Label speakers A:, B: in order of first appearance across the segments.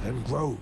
A: and grow.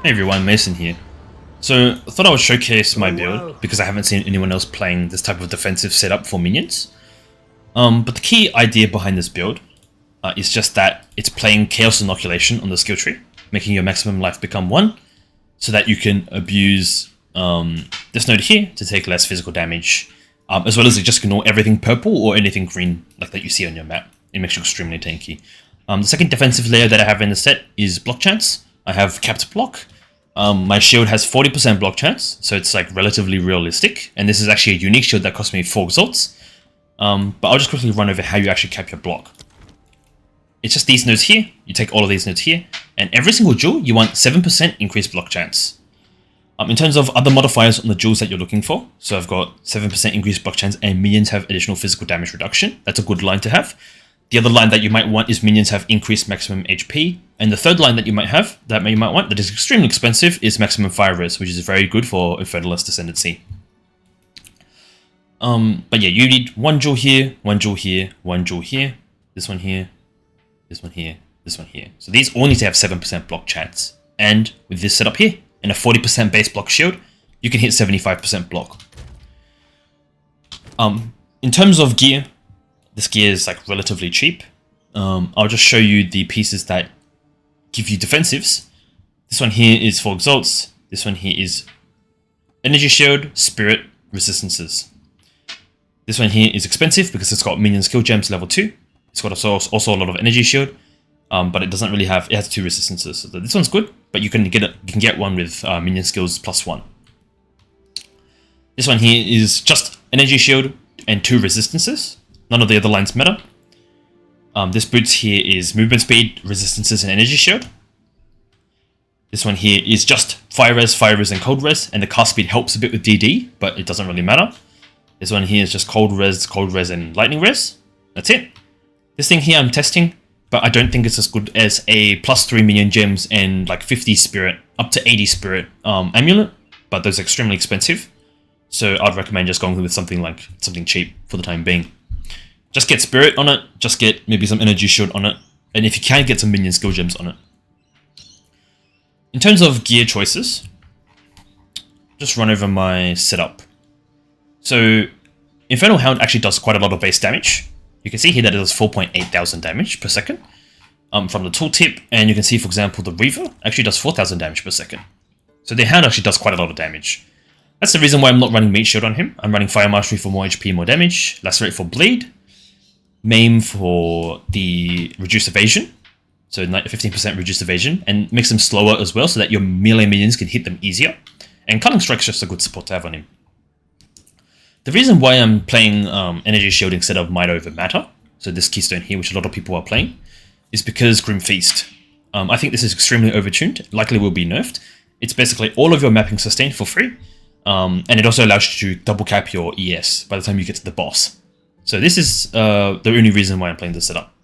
A: Hey everyone, Mason here. So I thought I would showcase my build because I haven't seen anyone else playing this type of defensive setup for minions. But the key idea behind this build is just that it's playing Chaos Innoculation on the skill tree, making your maximum life become 1, so that you can abuse this node here to take less physical damage, as well as just ignore everything purple or anything green like that you see on your map. It makes you extremely tanky. The second defensive layer that I have in the set is block chance. I have capped block. My shield has 40% block chance, so it's like relatively realistic. And this is actually a unique shield that cost me 4 exalts. But I'll just quickly run over how you actually cap your block. It's just these nodes here. You take all of these nodes here, and every single jewel you want 7% increased block chance. In terms of other modifiers on the jewels that you're looking for, so I've got 7% increased block chance and minions have additional physical damage reduction. That's a good line to have. The other line that you might want is minions have increased maximum HP. And the third line that you might have, that you might want, that is extremely expensive, is maximum fire res, which is very good for Infernalist Ascendancy. But yeah, you need 1 jewel here, 1 jewel here, 1 jewel here, this one here, this one here, this one here. So these all need to have 7% block chance. And with this setup here, and a 40% base block shield, you can hit 75% block. In terms of gear, this gear is like relatively cheap. I'll just show you the pieces that give you defensives. This one here is 4 exalts. This one here is energy shield, spirit, resistances. This one here is expensive because it's got minion skill gems level 2. It's got also a lot of energy shield, but it doesn't really have. It has 2 resistances. So this one's good, but you can get one with minion skills +1. This one here is just energy shield and 2 resistances. None of the other lines matter. This boots here is movement speed, resistances, and energy shield. This one here is just fire res, and cold res, and the cast speed helps a bit with DD, but it doesn't really matter. This one here is just cold res, and lightning res. That's it. This thing here I'm testing, but I don't think it's as good as a +3 minion gems and like 50 spirit, up to 80 spirit amulet, but those are extremely expensive. So I'd recommend just going with something cheap for the time being. Just get spirit on it, just get maybe some energy shield on it, and if you can, get some minion skill gems on it. In terms of gear choices, just run over my setup. So Infernal Hound actually does quite a lot of base damage. You can see here that it does 4,800 damage per second from the tooltip, and you can see, for example, the Reaver actually does 4,000 damage per second. So the Hound actually does quite a lot of damage. That's the reason why I'm not running Meat Shield on him. I'm running Fire Mastery for more HP, more damage, Lacerate for bleed, Maim for the reduced evasion, so 15% reduced evasion, and makes them slower as well so that your melee minions can hit them easier. And Cunning Strike's just a good support to have on him. The reason why I'm playing Energy Shield instead of Might Over Matter, so this keystone here, which a lot of people are playing, is because Grim Feast. I think this is extremely overtuned, likely will be nerfed. It's basically all of your mapping sustained for free, and it also allows you to double cap your ES by the time you get to the boss. So this is the only reason why I'm playing this setup.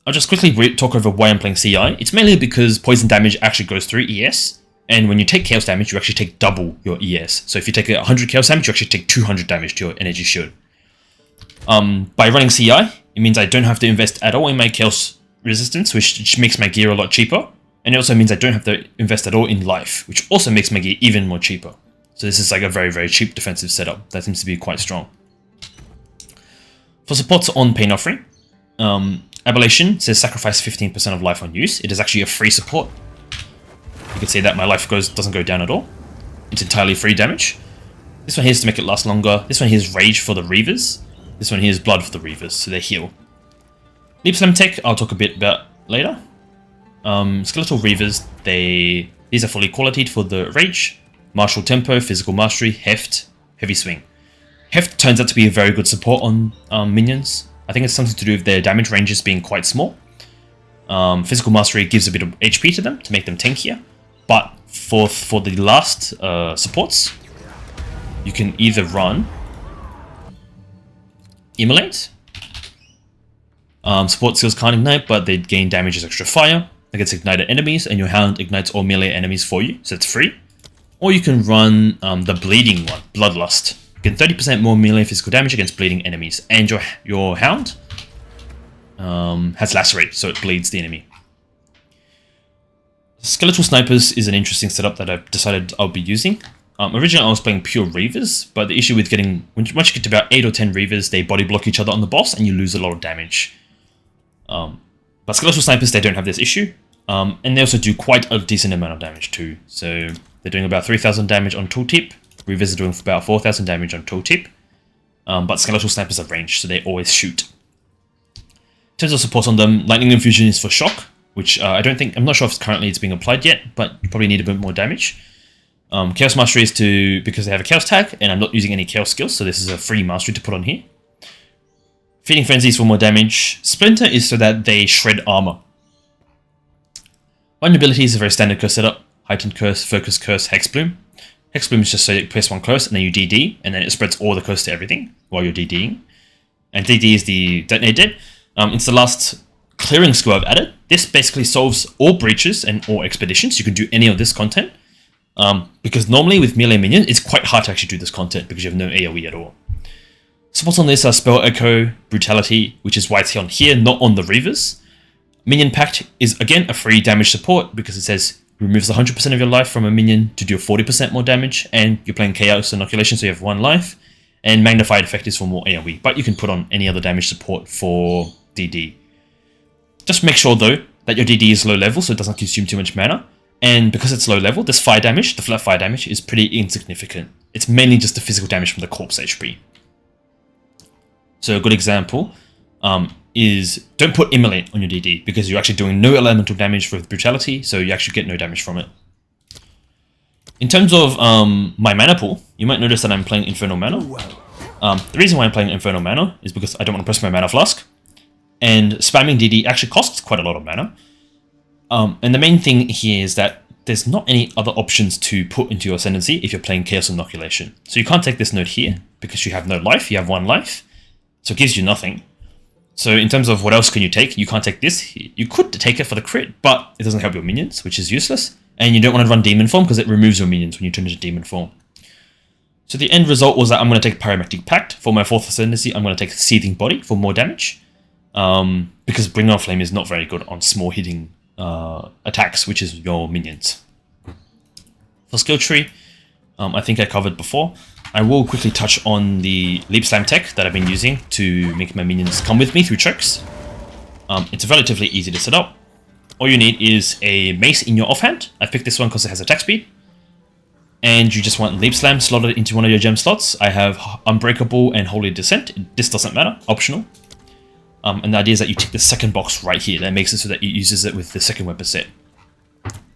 A: I'll just quickly talk over why I'm playing CI. It's mainly because poison damage actually goes through ES, and when you take chaos damage, you actually take double your ES. So if you take 100 chaos damage, you actually take 200 damage to your energy shield. By running CI, it means I don't have to invest at all in my chaos resistance, which makes my gear a lot cheaper. And it also means I don't have to invest at all in life, which also makes my gear even more cheaper. So this is like a very, very cheap defensive setup that seems to be quite strong. For supports on Pain Offering, Aberration says sacrifice 15% of life on use. It is actually a free support. You can see that my life doesn't go down at all. It's entirely free damage. This one here is to make it last longer. This one here is Rage for the Reavers. This one here is Blood for the Reavers, so they heal. Leap Slam Tech, I'll talk a bit about later. Skeletal Reavers, these are fully qualitied for the Rage, Martial Tempo, Physical Mastery, Heft, Heavy Swing. Heft turns out to be a very good support on minions. I think it's something to do with their damage ranges being quite small. Physical Mastery gives a bit of HP to them to make them tankier. But for the last supports, you can either run Immolate. Support skills can't ignite, but they gain damage as extra fire against ignited enemies, and your Hound ignites all melee enemies for you, so it's free. Or you can run the bleeding one, Bloodlust. Get 30% more melee physical damage against bleeding enemies, and your Hound has Lacerate, so it bleeds the enemy. Skeletal Snipers is an interesting setup that I've decided I'll be using. Originally I was playing pure Reavers, but the issue with getting, once you get to about 8 or 10 Reavers, they body block each other on the boss and you lose a lot of damage. But Skeletal Snipers, they don't have this issue. And they also do quite a decent amount of damage too. So they're doing about 3,000 damage on tooltip. Reavers are doing about 4,000 damage on tooltip. But Skeletal Snipers are ranged, so they always shoot. In terms of support on them, Lightning Infusion is for shock, which I'm not sure if currently it's being applied yet, but you probably need a bit more damage. Chaos Mastery is because they have a Chaos tag, and I'm not using any Chaos skills, so this is a free Mastery to put on here. Feeding Frenzy is for more damage. Splinter is so that they shred armor. Vulnerability is a very standard curse setup. Heightened Curse, Focus Curse, Hex Bloom. Hex Bloom is just so you place one curse and then you DD, and then it spreads all the curse to everything while you're DDing. And DD is the Detonate. It's the last clearing skill I've added. This basically solves all breaches and all expeditions. You can do any of this content. Because normally with melee minions, it's quite hard to actually do this content because you have no AoE at all. Supports on this are Spell Echo, Brutality, which is why it's on here, not on the Reavers. Minion Pact is again a free damage support because it says removes 100% of your life from a minion to do 40% more damage, and you're playing Chaos Innoculation, so you have 1 life. And Magnified Effect is for more AoE, but you can put on any other damage support for DD. Just make sure though that your DD is low level so it doesn't consume too much mana. And because it's low level, this fire damage, the flat fire damage, is pretty insignificant. It's mainly just the physical damage from the corpse HP. So a good example is don't put Immolate on your DD because you're actually doing no elemental damage with Brutality, so you actually get no damage from it. In terms of my mana pool, you might notice that I'm playing Infernal Mana. The reason why I'm playing Infernal Mana is because I don't want to press my Mana Flask, and spamming DD actually costs quite a lot of mana. And the main thing here is that there's not any other options to put into your Ascendancy if you're playing Chaos Innoculation. So you can't take this node here because you have no life, you have 1 life, so it gives you nothing. So in terms of what else can you take, you can't take this. You could take it for the crit, but it doesn't help your minions, which is useless. And you don't want to run Demon Form because it removes your minions when you turn into Demon Form. So the end result was that I'm going to take Pyromantic Pact. For my 4th Ascendancy, I'm going to take Seething Body for more damage. Because Bring On Flame is not very good on small hitting attacks, which is your minions. For skill tree, I think I covered before. I will quickly touch on the Leap Slam tech that I've been using to make my minions come with me through chokes. It's relatively easy to set up. All you need is a mace in your offhand. I picked this one because it has attack speed. And you just want Leap Slam slotted into one of your gem slots. I have Unbreakable and Holy Descent. This doesn't matter, optional. And the idea is that you tick the second box right here. That makes it so that it uses it with the second weapon set.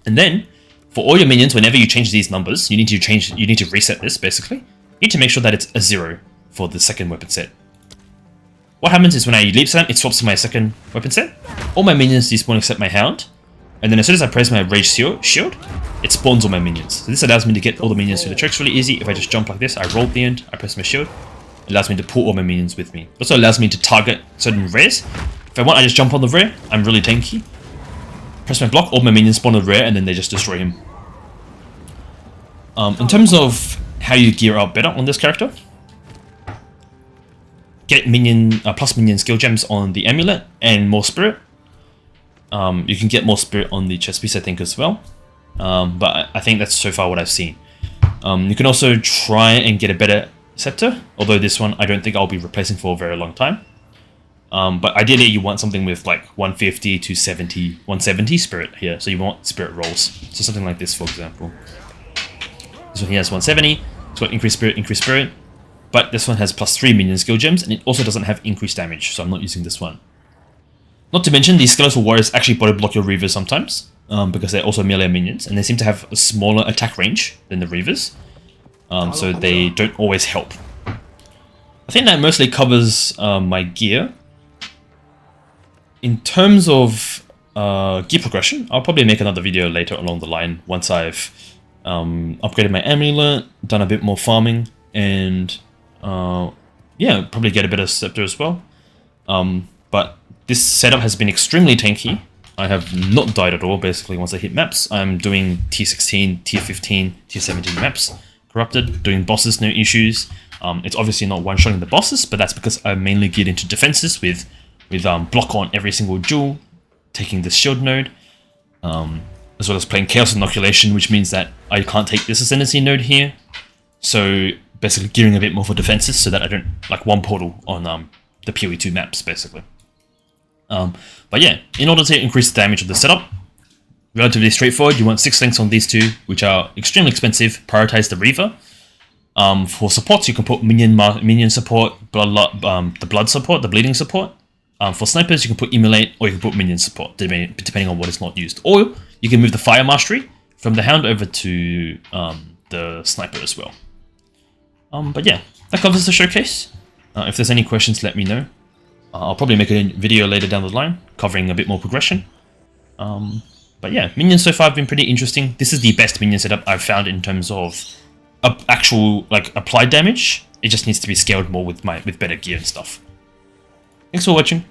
A: And then, for all your minions, whenever you change these numbers, you need to reset this, basically. You need to make sure that it's a 0 for the second weapon set. What happens is when I Leap Slam, it swaps to my second weapon set. All my minions despawn except my Hound. And then as soon as I press my Rage Shield, it spawns all my minions. So this allows me to get all the minions through the chokes really easy. If I just jump like this, I roll at the end, I press my shield. It allows me to pull all my minions with me. It also allows me to target certain rares. If I want, I just jump on the rare. I'm really tanky. Press my block, all my minions spawn on the rare, and then they just destroy him. In terms of how you gear up better on this character, get plus minion skill gems on the amulet and more spirit. You can get more spirit on the chest piece, I think, as well. But I think that's so far what I've seen. You can also try and get a better scepter, although this one I don't think I'll be replacing for a very long time. But ideally you want something with like 150 to 170 spirit here, so you want spirit rolls. So something like this, for example. This one here has 170, it's got increased spirit, but this one has +3 minion skill gems, and it also doesn't have increased damage, so I'm not using this one. Not to mention, these Skeletal Warriors actually body block your Reavers sometimes, because they're also melee minions, and they seem to have a smaller attack range than the Reavers, so they don't always help. I think that mostly covers my gear. In terms of gear progression, I'll probably make another video later along the line once I've upgraded my amulet, done a bit more farming, and yeah, probably get a better scepter as well. But this setup has been extremely tanky. I have not died at all, basically, once I hit maps. I'm doing tier 16, tier 15, tier 17 maps. Corrupted, doing bosses, no issues. It's obviously not one-shotting the bosses, but that's because I mainly get into defenses with block on every single jewel, taking the shield node. as well as playing Chaos Innoculation, which means that I can't take this Ascendancy node here. So basically gearing a bit more for defenses so that I don't, like, one portal on the PoE2 maps, basically. But yeah, in order to increase the damage of the setup, relatively straightforward. You want 6 links on these two, which are extremely expensive. Prioritize the Reaver. For supports, you can put Minion support, the blood support, the bleeding support. For snipers, you can put Emulate, or you can put Minion support, depending on what is not used. Or you can move the Fire Mastery from the Hound over to the Sniper as well. But yeah, that covers the showcase. If there's any questions, let me know. I'll probably make a video later down the line, covering a bit more progression. But yeah, minions so far have been pretty interesting. This is the best minion setup I've found in terms of actual, like, applied damage. It just needs to be scaled more with better gear and stuff. Thanks for watching.